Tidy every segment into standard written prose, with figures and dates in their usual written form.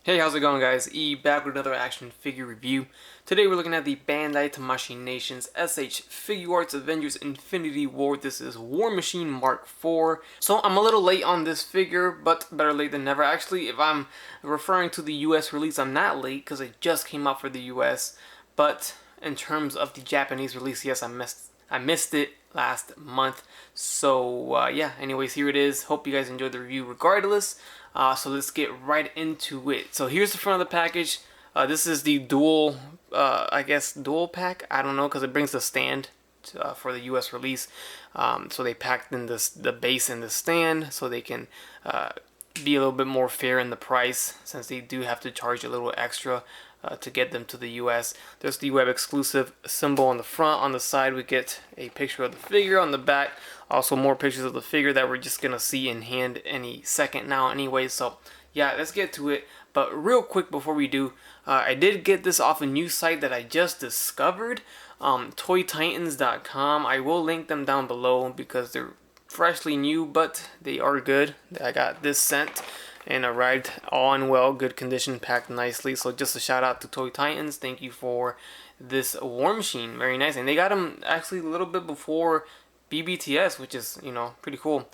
Hey, how's it going, guys? E back with another action figure review. Today we're looking at the Bandai Tamashii Nations SH Figuarts Avengers Infinity War. This is War Machine Mark IV. So I'm a little late on this figure, but better late than never. Actually, if I'm referring to the US release, I'm not late because it just came out for the US. But in terms of the Japanese release, yes, I missed it last month. So yeah, anyways, here it is. Hope you guys enjoyed the review regardless. So let's get right into it. So here's the front of the package. This is the dual, I guess, dual pack. I don't know because it brings the stand for the US release. So they packed in the base and the stand so they can be a little bit more fair in the price since they do have to charge a little extra to get them to the US. There's the web exclusive symbol on the front. On the side we get a picture of the figure. On the back also more pictures of the figure that we're just gonna see in hand any second now anyway. So yeah, let's get to it. But real quick before we do, I did get this off a new site that I just discovered, toytitans.com. I will link them down below because they're freshly new, but they are good. I got this sent and arrived all in well, good condition, packed nicely. So just a shout out to Toy Titans. Thank you for this War Machine. Very nice. And they got them actually a little bit before BBTS, which is, pretty cool.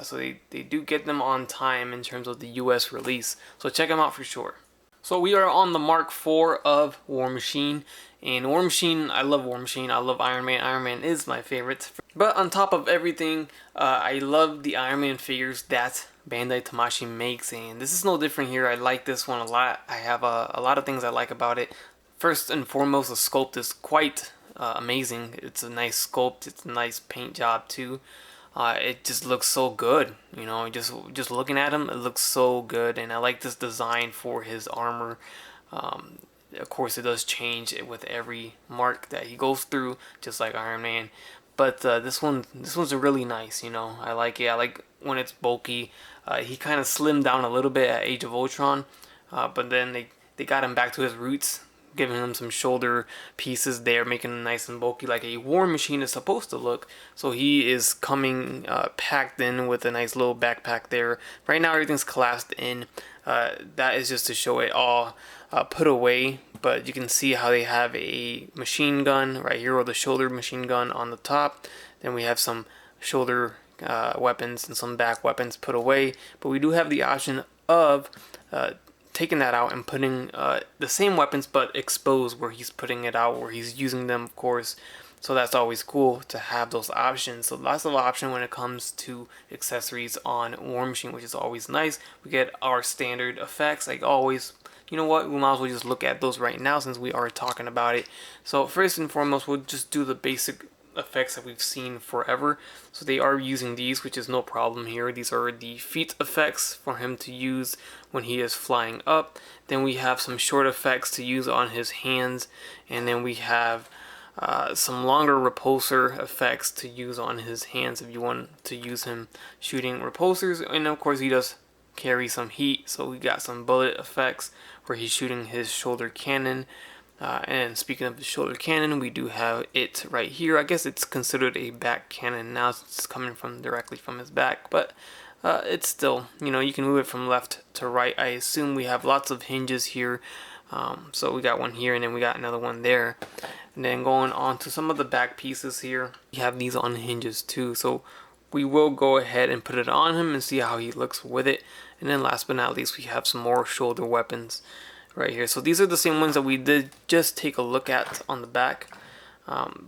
So they do get them on time in terms of the US release. So check them out for sure. So we are on the Mark IV of War Machine. And War Machine, I love War Machine. I love Iron Man. Iron Man is my favorite. But on top of everything, I love the Iron Man figures that Bandai Tamashii makes. And this is no different here. I like this one a lot. I have a lot of things I like about it. First and foremost, the sculpt is quite amazing. It's a nice sculpt. It's a nice paint job too. It just looks so good, just looking at him, it looks so good. And I like this design for his armor. Of course it does change with every mark that he goes through, just like Iron Man. But this one's really nice. I like it. I like when it's bulky. He kind of slimmed down a little bit at Age of Ultron, but then they got him back to his roots, giving him some shoulder pieces there, making him nice and bulky like a War Machine is supposed to look. So he is coming packed in with a nice little backpack there. Right now everything's collapsed in. That is just to show it all put away, but you can see how they have a machine gun right here, or the shoulder machine gun on the top. Then we have some shoulder weapons and some back weapons put away, but we do have the option of taking that out and putting the same weapons but exposed, where he's putting it out, where he's using them, of course. So that's always cool to have those options. So lots of option when it comes to accessories on War Machine, which is always nice. We get our standard effects like always. You know what, we might as well just look at those right now since we are talking about it. So first and foremost, we'll just do the basic effects that we've seen forever. So they are using these, which is no problem here. These are the feet effects for him to use when he is flying up. Then we have some short effects to use on his hands, and then we have some longer repulsor effects to use on his hands if you want to use him shooting repulsors. And of course he does carry some heat, so we got some bullet effects where he's shooting his shoulder cannon. And speaking of the shoulder cannon, we do have it right here. I guess it's considered a back cannon now since it's coming from directly from his back, but it's still, you can move it from left to right. I assume we have lots of hinges here. So we got one here and then we got another one there. And then going on to some of the back pieces here, we have these on hinges too. So we will go ahead and put it on him and see how he looks with it. And then last but not least, we have some more shoulder weapons right here. So these are the same ones that we did just take a look at on the back,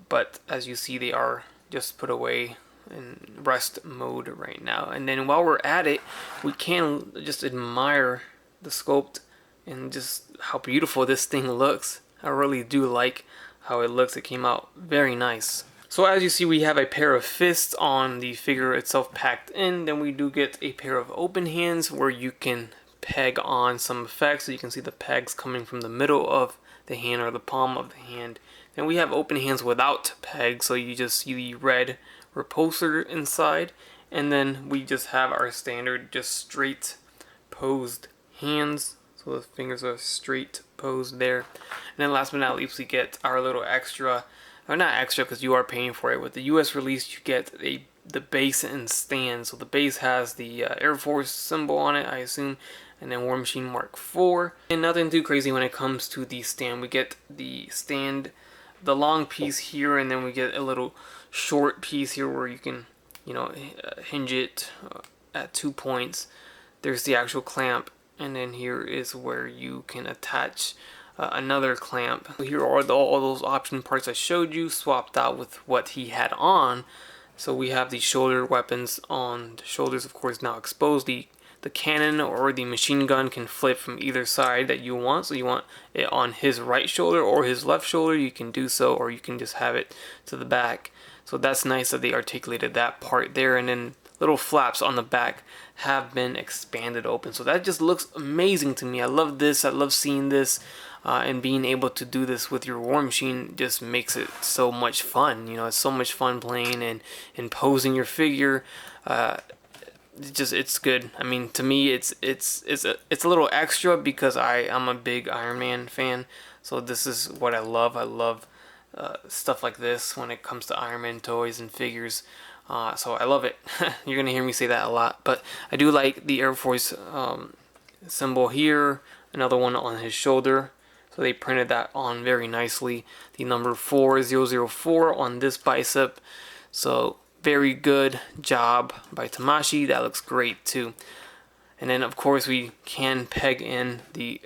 but as you see, they are just put away in rest mode right now. And then while we're at it, we can just admire the sculpt and just how beautiful this thing looks. I really do like how it looks. It came out very nice. So as you see, we have a pair of fists on the figure itself packed in. Then we do get a pair of open hands where you can peg on some effects. So you can see the pegs coming from the middle of the hand or the palm of the hand. Then we have open hands without pegs, so you just see the red repulsor inside. And then we just have our standard just straight posed hands. So the fingers are straight posed there. And then last but not least, we get our little extra, or not extra because you are paying for it. With the US release, you get a the base and stand. So the base has the Air Force symbol on it, I assume, and then War Machine Mark IV. And nothing too crazy when it comes to the stand. We get the stand, the long piece here, and then we get a little short piece here where you can, you know, hinge it at 2 points. There's the actual clamp, and then here is where you can attach another clamp. Here are all those option parts I showed you swapped out with what he had on. So we have the shoulder weapons on the shoulders, of course, now exposed. The cannon or the machine gun can flip from either side that you want. So you want it on his right shoulder or his left shoulder, you can do so, or you can just have it to the back. So that's nice that they articulated that part there, and then little flaps on the back have been expanded open. So that just looks amazing to me. I love this. I love seeing this, and being able to do this with your War Machine just makes it so much fun. You know, it's so much fun playing and posing your figure. It's good. I mean, to me, it's a little extra because I'm a big Iron Man fan. So this is what I love. I love stuff like this when it comes to Iron Man toys and figures. So I love it. You're gonna hear me say that a lot, but I do like the Air Force symbol here. Another one on his shoulder. So they printed that on very nicely. The number 4004 on this bicep. So very good job by Tamashii. That looks great too. And then of course we can peg in the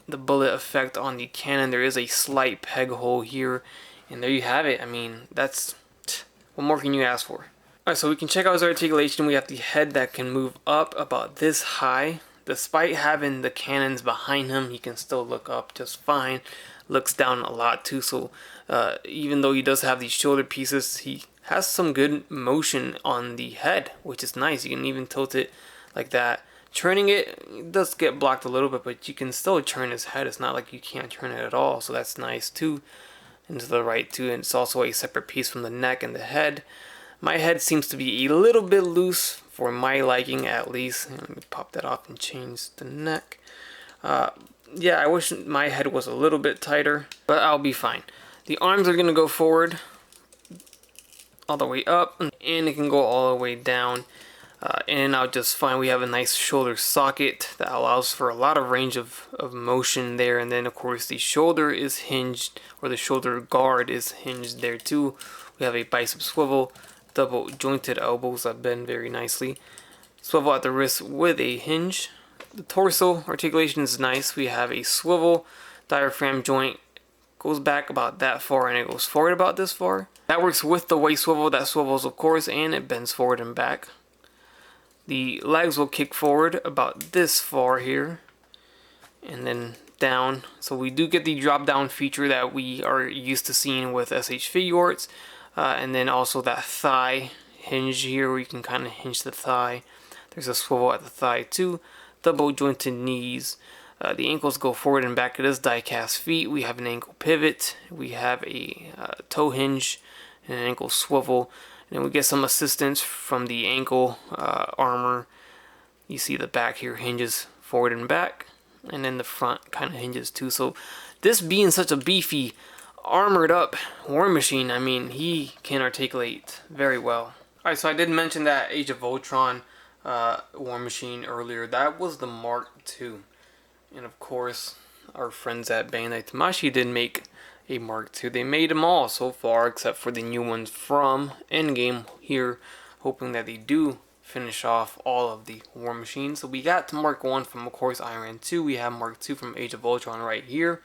bullet effect on the cannon. There is a slight peg hole here, and there you have it. I mean, that's, what more can you ask for? Alright, so we can check out his articulation. We have the head that can move up about this high. Despite having the cannons behind him, he can still look up just fine. Looks down a lot too, so even though he does have these shoulder pieces, he has some good motion on the head, which is nice. You can even tilt it like that. Turning it does get blocked a little bit, but you can still turn his head. It's not like you can't turn it at all, so that's nice too. And to the right too, and it's also a separate piece from the neck and the head. My head seems to be a little bit loose for my liking, at least. Let me pop that off and change the neck. Yeah, I wish my head was a little bit tighter, but I'll be fine. The arms are going to go forward all the way up, and it can go all the way down, in and out just fine. We have a nice shoulder socket that allows for a lot of range of motion there, and then of course the shoulder is hinged, or the shoulder guard is hinged there too. We have a bicep swivel, double jointed elbows that bend very nicely, swivel at the wrist with a hinge. The torso articulation is nice. We have a swivel, diaphragm joint goes back about that far and it goes forward about this far. That works with the waist swivel, that swivels of course, and it bends forward and back. The legs will kick forward about this far here and then down. So we do get the drop down feature that we are used to seeing with SH Figuarts. And then also that thigh hinge here where you can kind of hinge the thigh. There's a swivel at the thigh too. Double jointed knees. The ankles go forward and back. It is die-cast feet. We have an ankle pivot. We have a toe hinge and an ankle swivel. And then we get some assistance from the ankle armor. You see the back here hinges forward and back. And then the front kind of hinges too. So this being such a beefy, armored up War Machine, I mean, he can articulate very well. Alright, so I did mention that Age of Ultron War Machine earlier. That was the Mark II. And of course, our friends at Bandai Tamashii did make a Mark II. They made them all so far, except for the new ones from Endgame here, hoping that they do finish off all of the War Machines. So we got to Mark I from, of course, Iron Man 2. We have Mark II from Age of Ultron right here.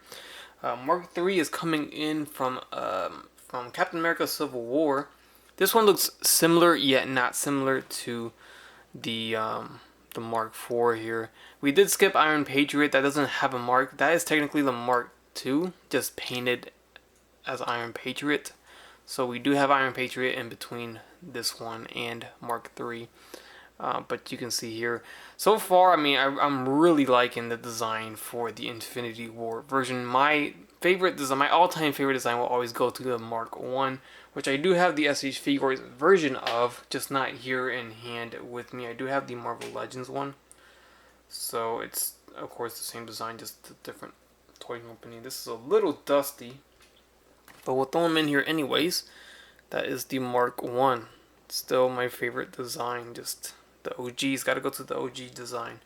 Mark III is coming in from Captain America Civil War. This one looks similar, yet not similar to the Mark IV here. We did skip Iron Patriot. That doesn't have a mark. That is technically the Mark II, just painted as Iron Patriot. So we do have Iron Patriot in between this one and Mark III. But you can see here, so far, I mean, I'm really liking the design for the Infinity War version. My favorite design, my all-time favorite design will always go to the Mark I, which I do have the SH Figuarts version of, just not here in hand with me. I do have the Marvel Legends one. So it's, of course, the same design, just a different toy company. This is a little dusty, but we'll throw them in here anyways. That is the Mark I. Still my favorite design, just the OG's. Got to go to the OG design.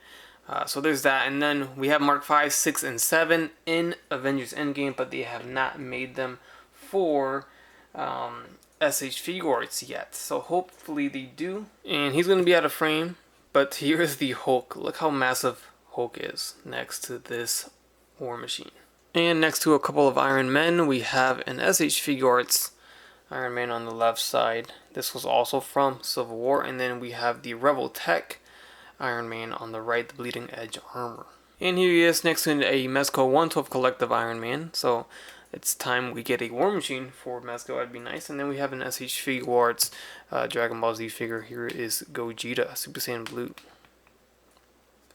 So there's that, and then we have Mark 5, 6, and 7 in Avengers Endgame, but they have not made them for SH Figuarts yet. So hopefully they do. And he's going to be out of frame, but here's the Hulk. Look how massive Hulk is next to this War Machine. And next to a couple of Iron Men, we have an SH Figuarts Iron Man on the left side. This was also from Civil War, and then we have the Rebel Tech Iron Man on the right, the Bleeding Edge armor. And here he is next to a Mezco 112 Collective Iron Man. So it's time we get a War Machine for Mezco. That'd be nice. And then we have an SH Figuarts Dragon Ball Z figure. Here is Gogeta, Super Saiyan Blue.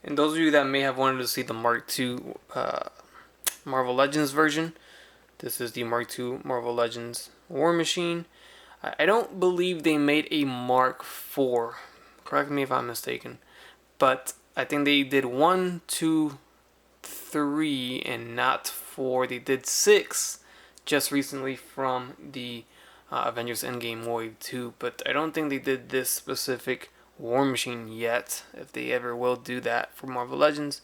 And those of you that may have wanted to see the Mark II Marvel Legends version, this is the Mark II Marvel Legends War Machine. I don't believe they made a Mark IV. Correct me if I'm mistaken. But I think they did 1, 2, 3, and not 4. They did 6 just recently from the Avengers Endgame Wave 2. But I don't think they did this specific War Machine yet, if they ever will do that for Marvel Legends.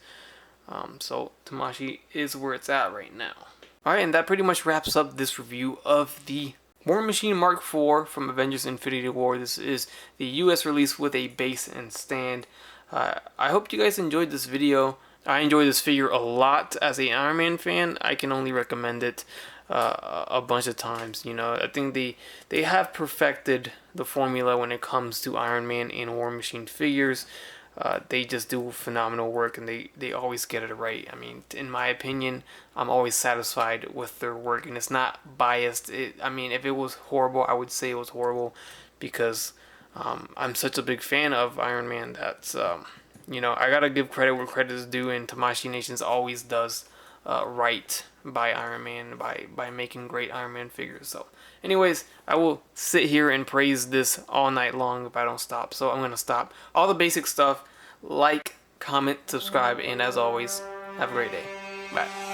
So Tamashii is where it's at right now. Alright, and that pretty much wraps up this review of the War Machine Mark IV from Avengers Infinity War. This is the US release with a base and stand. I hope you guys enjoyed this video. I enjoy this figure a lot as a Iron Man fan. I can only recommend it a bunch of times. You know, I think they have perfected the formula when it comes to Iron Man and War Machine figures. They just do phenomenal work, and they always get it right. I mean, in my opinion, I'm always satisfied with their work, and it's not biased. I mean, if it was horrible, I would say it was horrible, because I'm such a big fan of Iron Man that, you know, I gotta give credit where credit is due, and Tamashii Nations always does right by Iron Man, by making great Iron Man figures. So anyways, I will sit here and praise this all night long if I don't stop, so I'm gonna stop. All the basic stuff: like, comment, subscribe, and as always, have a great day. Bye.